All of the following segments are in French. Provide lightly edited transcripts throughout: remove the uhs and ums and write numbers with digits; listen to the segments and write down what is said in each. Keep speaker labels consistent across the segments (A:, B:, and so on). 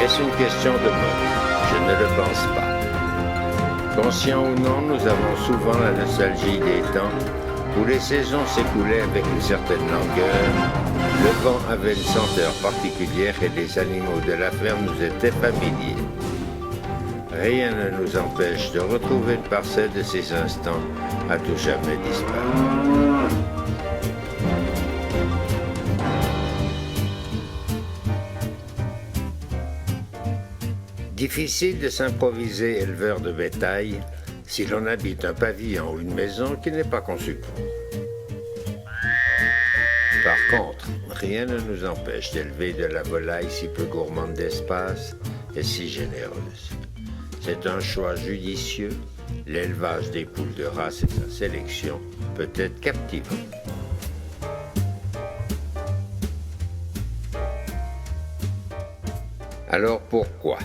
A: Est-ce une question de mode? Je ne le pense pas. Conscient ou non, nous avons souvent la nostalgie des temps où les saisons s'écoulaient avec une certaine langueur, le vent avait une senteur particulière et les animaux de la ferme nous étaient familiers. Rien ne nous empêche de retrouver une parcelle de ces instants à tout jamais disparus. Difficile de s'improviser éleveur de bétail si l'on habite un pavillon ou une maison qui n'est pas conçue pour. Par contre, rien ne nous empêche d'élever de la volaille si peu gourmande d'espace et si généreuse. C'est un choix judicieux. L'élevage des poules de race et sa sélection peut être captivant. Alors pourquoi,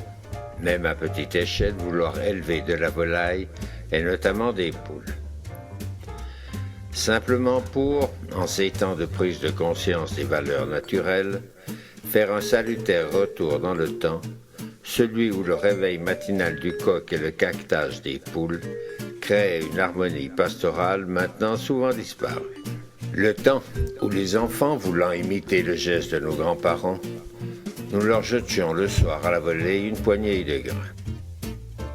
A: même à petite échelle, vouloir élever de la volaille et notamment des poules? Simplement pour, en ces temps de prise de conscience des valeurs naturelles, faire un salutaire retour dans le temps, celui où le réveil matinal du coq et le caquetage des poules créent une harmonie pastorale maintenant souvent disparue. Le temps où les enfants, voulant imiter le geste de nos grands-parents, nous leur jetions le soir à la volée une poignée de grains.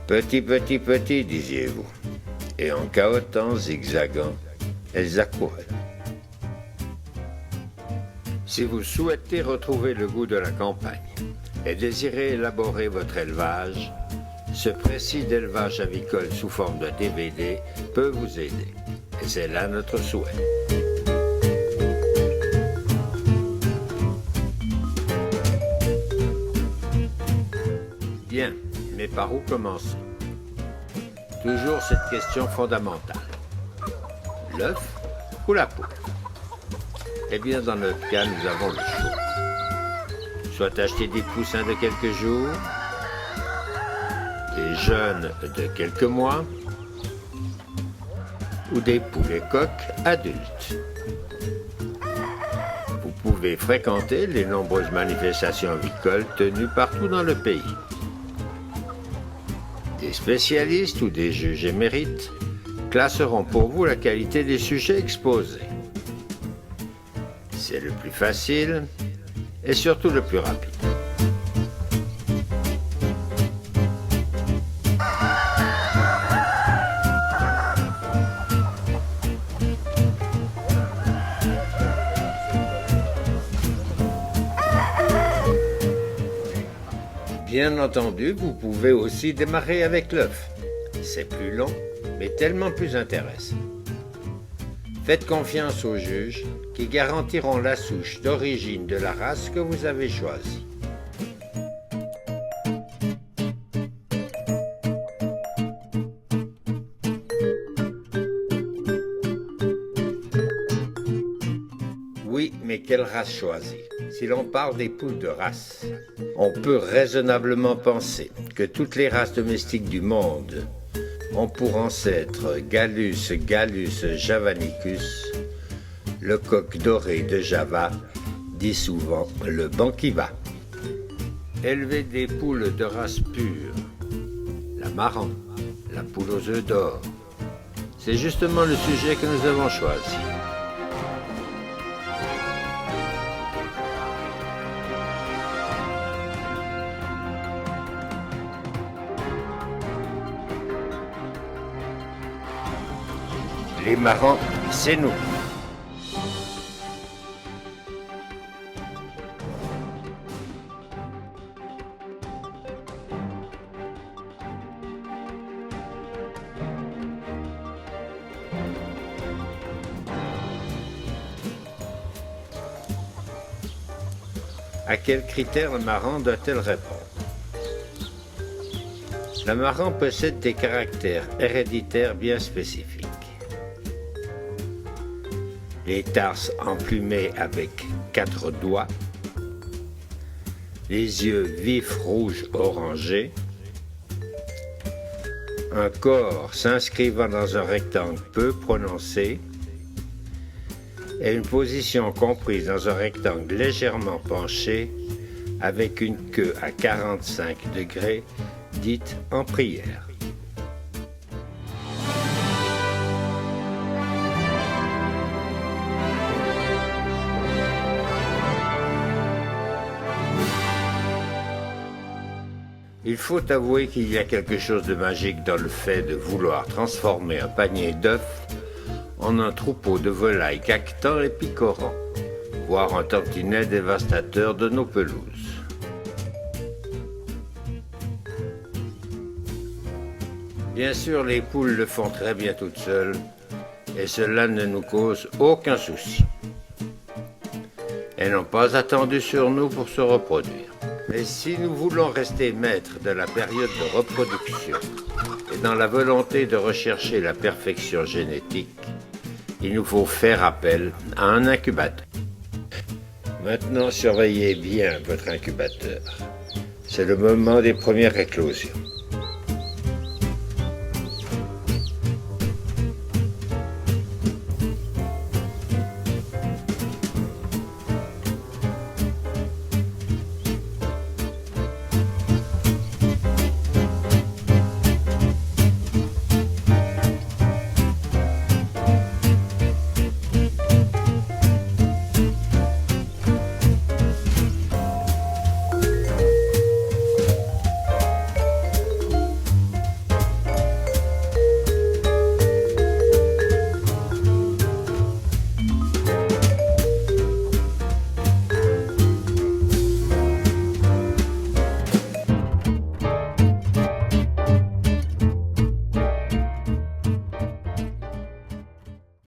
A: Petit, petit, petit, disiez-vous, et en cahotant, zigzagant, elles accouraient. Si vous souhaitez retrouver le goût de la campagne et désirez élaborer votre élevage, ce précis d'élevage avicole sous forme de DVD peut vous aider. Et c'est là notre souhait. Bien, mais par où commencer? Toujours cette question fondamentale. L'œuf ou la poule? Eh bien, dans notre cas, nous avons le choix. Soit acheter des poussins de quelques jours, des jeunes de quelques mois, ou des poules et coqs adultes. Vous pouvez fréquenter les nombreuses manifestations avicoles tenues partout dans le pays. Des spécialistes ou des juges émérites classeront pour vous la qualité des sujets exposés. C'est le plus facile et surtout le plus rapide. Bien entendu, vous pouvez aussi démarrer avec l'œuf. C'est plus long, mais tellement plus intéressant. Faites confiance aux juges qui garantiront la souche d'origine de la race que vous avez choisie. Oui, mais quelle race choisir? Si l'on parle des poules de race, on peut raisonnablement penser que toutes les races domestiques du monde ont pour ancêtre Gallus javanicus, le coq doré de Java, dit souvent le banquiva. Élever des poules de race pure, la marran, la poule aux œufs d'or, c'est justement le sujet que nous avons choisi. Les marrans, c'est nous. À quels critères la marran doit-elle répondre? La marran possède des caractères héréditaires bien spécifiques. Les tarses emplumés avec 4 doigts, les yeux vifs rouges orangés, un corps s'inscrivant dans un rectangle peu prononcé et une position comprise dans un rectangle légèrement penché avec une queue à 45 degrés, dite en prière. Il faut avouer qu'il y a quelque chose de magique dans le fait de vouloir transformer un panier d'œufs en un troupeau de volailles caquetants et picorants, voire un tantinet dévastateur de nos pelouses. Bien sûr, les poules le font très bien toutes seules, et cela ne nous cause aucun souci. Elles n'ont pas attendu sur nous pour se reproduire. Mais si nous voulons rester maîtres de la période de reproduction et dans la volonté de rechercher la perfection génétique, il nous faut faire appel à un incubateur. Maintenant, surveillez bien votre incubateur. C'est le moment des premières éclosions.